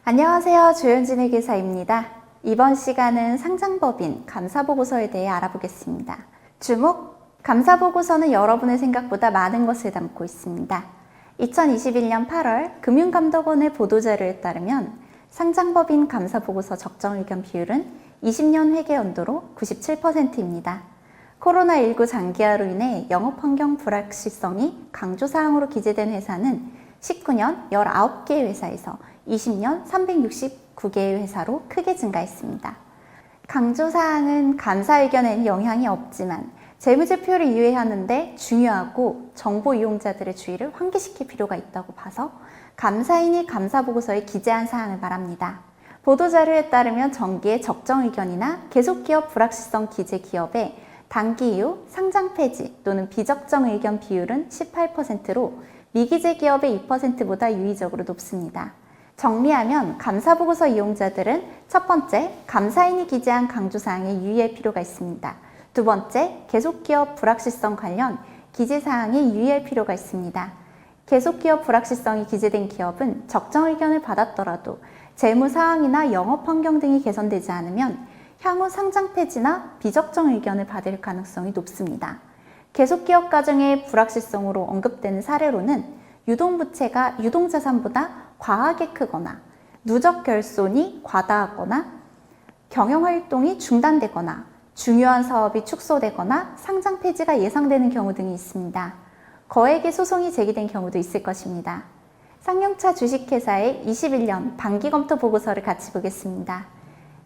안녕하세요. 조현진의 기사입니다. 이번 시간은 상장법인 감사보고서에 대해 알아보겠습니다. 주목! 감사보고서는 여러분의 생각보다 많은 것을 담고 있습니다. 2021년 8월 금융감독원의 보도자료에 따르면 상장법인 감사보고서 적정의견 비율은 20년 회계연도로 97%입니다. 코로나19 장기화로 인해 영업환경 불확실성이 강조사항으로 기재된 회사는 19년 19개의 회사에서 20년 369개의 회사로 크게 증가했습니다. 강조사항은 감사의견에는 영향이 없지만 재무제표를 이해하는 데 중요하고 정보 이용자들의 주의를 환기시킬 필요가 있다고 봐서 감사인이 감사보고서에 기재한 사항을 말합니다. 보도자료에 따르면 정기의 적정의견이나 계속기업 불확실성 기재 기업의 단기 이후 상장 폐지 또는 비적정 의견 비율은 18%로 미기재 기업의 2%보다 유의적으로 높습니다. 정리하면 감사보고서 이용자들은 첫 번째, 감사인이 기재한 강조사항에 유의할 필요가 있습니다. 두 번째, 계속기업 불확실성 관련 기재사항에 유의할 필요가 있습니다. 계속기업 불확실성이 기재된 기업은 적정 의견을 받았더라도 재무 상황이나 영업 환경 등이 개선되지 않으면 향후 상장 폐지나 비적정 의견을 받을 가능성이 높습니다. 계속기업 가정의 불확실성으로 언급되는 사례로는 유동부채가 유동자산보다 과하게 크거나 누적 결손이 과다하거나 경영활동이 중단되거나 중요한 사업이 축소되거나 상장 폐지가 예상되는 경우 등이 있습니다. 거액의 소송이 제기된 경우도 있을 것입니다. 쌍용차 주식회사의 21년 반기검토 보고서를 같이 보겠습니다.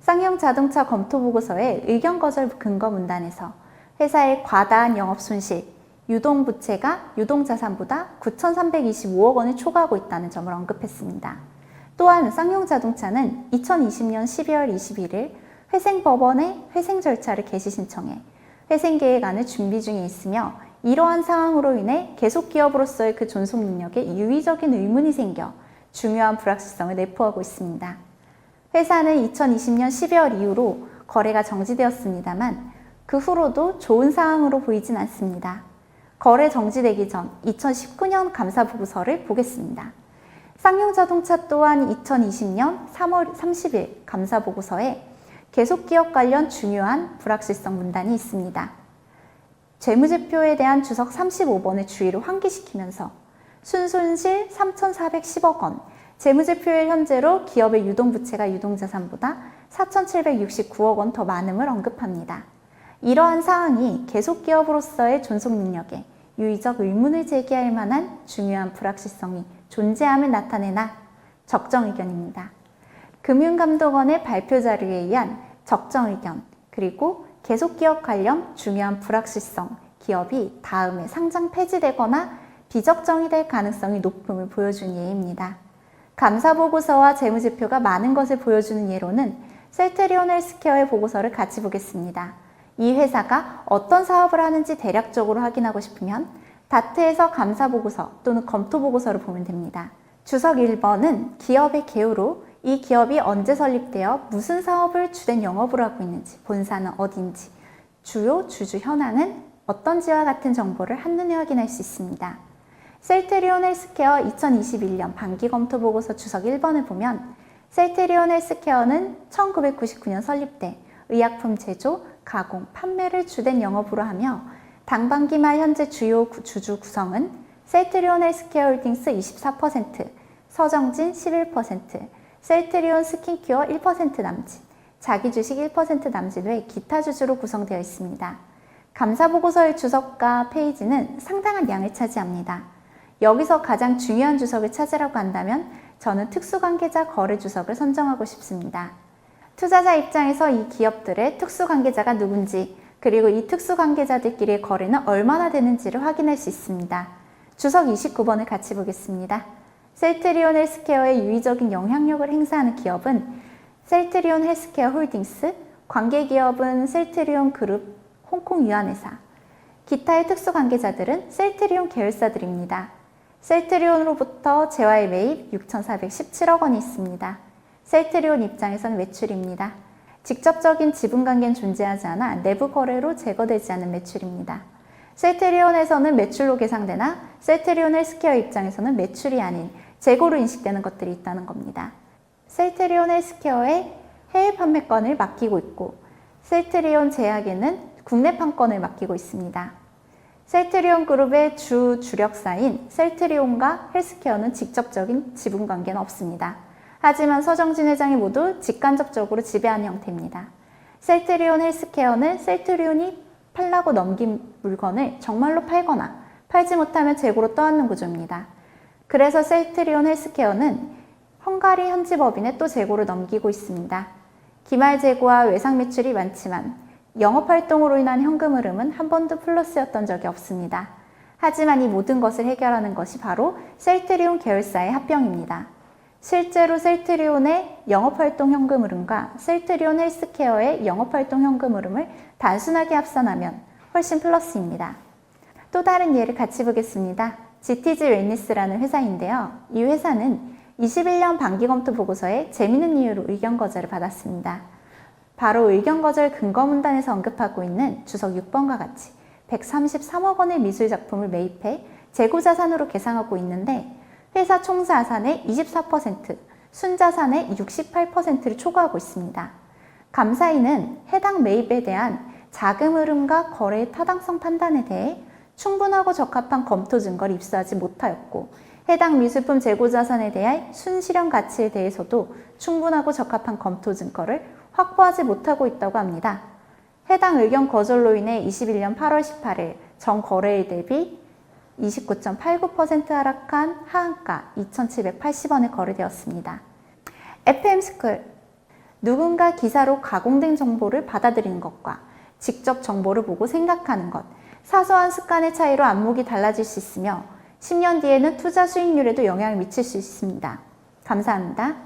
쌍용자동차 검토보고서의 의견 거절 근거 문단에서 회사의 과다한 영업손실, 유동부채가 유동자산보다 9,325억 원을 초과하고 있다는 점을 언급했습니다. 또한 쌍용자동차는 2020년 12월 21일 회생법원에 회생 절차를 개시 신청해 회생계획안을 준비 중에 있으며 이러한 상황으로 인해 계속기업으로서의 그 존속 능력에 유의적인 의문이 생겨 중요한 불확실성을 내포하고 있습니다. 회사는 2020년 12월 이후로 거래가 정지되었습니다만 그 후로도 좋은 상황으로 보이진 않습니다. 거래 정지되기 전 2019년 감사보고서를 보겠습니다. 쌍용자동차 또한 2020년 3월 30일 감사보고서에 계속기업 관련 중요한 불확실성 문단이 있습니다. 재무제표에 대한 주석 35번의 주의를 환기시키면서 순손실 3,410억 원, 재무제표에 현재로 기업의 유동부채가 유동자산보다 4,769억 원 더 많음을 언급합니다. 이러한 사항이 계속기업으로서의 존속 능력에 유의적 의문을 제기할 만한 중요한 불확실성이 존재함을 나타내나 적정의견입니다. 금융감독원의 발표 자료에 의한 적정의견 그리고 계속기업 관련 중요한 불확실성 기업이 다음에 상장 폐지되거나 비적정이 될 가능성이 높음을 보여준 예입니다. 감사보고서와 재무제표가 많은 것을 보여주는 예로는 셀트리온 헬스케어의 보고서를 같이 보겠습니다. 이 회사가 어떤 사업을 하는지 대략적으로 확인하고 싶으면 다트에서 감사보고서 또는 검토보고서를 보면 됩니다. 주석 1번은 기업의 개요로 이 기업이 언제 설립되어 무슨 사업을 주된 영업으로 하고 있는지, 본사는 어디인지, 주요 주주 현황은 어떤지와 같은 정보를 한눈에 확인할 수 있습니다. 셀트리온 헬스케어 2021년 반기검토보고서 주석 1번을 보면 셀트리온 헬스케어는 1999년 설립돼 의약품 제조, 가공, 판매를 주된 영업으로 하며 당반기 말 현재 주요 주주 구성은 셀트리온 헬스케어 홀딩스 24%, 서정진 11%, 셀트리온 스킨큐어 1% 남짓, 자기 주식 1% 남짓 외 기타 주주로 구성되어 있습니다. 감사보고서의 주석과 페이지는 상당한 양을 차지합니다. 여기서 가장 중요한 주석을 찾으라고 한다면 저는 특수관계자 거래 주석을 선정하고 싶습니다. 투자자 입장에서 이 기업들의 특수관계자가 누군지 그리고 이 특수관계자들끼리의 거래는 얼마나 되는지를 확인할 수 있습니다. 주석 29번을 같이 보겠습니다. 셀트리온 헬스케어의 유의적인 영향력을 행사하는 기업은 셀트리온 헬스케어 홀딩스, 관계기업은 셀트리온 그룹, 홍콩 유한회사, 기타의 특수관계자들은 셀트리온 계열사들입니다. 셀트리온으로부터 재화의 매입 6,417억 원이 있습니다. 셀트리온 입장에서는 매출입니다. 직접적인 지분관계는 존재하지 않아 내부 거래로 제거되지 않은 매출입니다. 셀트리온에서는 매출로 계상되나 셀트리온 헬스케어 입장에서는 매출이 아닌 재고로 인식되는 것들이 있다는 겁니다. 셀트리온 헬스케어의 해외 판매권을 맡기고 있고 셀트리온 제약에는 국내 판권을 맡기고 있습니다. 셀트리온 그룹의 주 주력사인 셀트리온과 헬스케어는 직접적인 지분 관계는 없습니다. 하지만 서정진 회장이 모두 직간접적으로 지배하는 형태입니다. 셀트리온 헬스케어는 셀트리온이 팔라고 넘긴 물건을 정말로 팔거나 팔지 못하면 재고로 떠안는 구조입니다. 그래서 셀트리온 헬스케어는 헝가리 현지 법인에 또 재고를 넘기고 있습니다. 기말 재고와 외상 매출이 많지만 영업활동으로 인한 현금 흐름은 한 번도 플러스였던 적이 없습니다. 하지만 이 모든 것을 해결하는 것이 바로 셀트리온 계열사의 합병입니다. 실제로 셀트리온의 영업활동 현금 흐름과 셀트리온 헬스케어의 영업활동 현금 흐름을 단순하게 합산하면 훨씬 플러스입니다. 또 다른 예를 같이 보겠습니다. GTG 웰니스라는 회사인데요. 이 회사는 21년 반기검토 보고서에 재미있는 이유로 의견 거절을 받았습니다. 바로 의견 거절 근거문단에서 언급하고 있는 주석 6번과 같이 133억 원의 미술 작품을 매입해 재고자산으로 계상하고 있는데 회사 총자산의 24%, 순자산의 68%를 초과하고 있습니다. 감사인은 해당 매입에 대한 자금 흐름과 거래의 타당성 판단에 대해 충분하고 적합한 검토 증거를 입수하지 못하였고 해당 미술품 재고자산에 대한 순실현 가치에 대해서도 충분하고 적합한 검토 증거를 확보하지 못하고 있다고 합니다. 해당 의견 거절로 인해 21년 8월 18일 전 거래일 대비 29.89% 하락한 하한가 2,780원에 거래되었습니다. FM스쿨, 누군가 기사로 가공된 정보를 받아들이는 것과 직접 정보를 보고 생각하는 것, 사소한 습관의 차이로 안목이 달라질 수 있으며 10년 뒤에는 투자 수익률에도 영향을 미칠 수 있습니다. 감사합니다.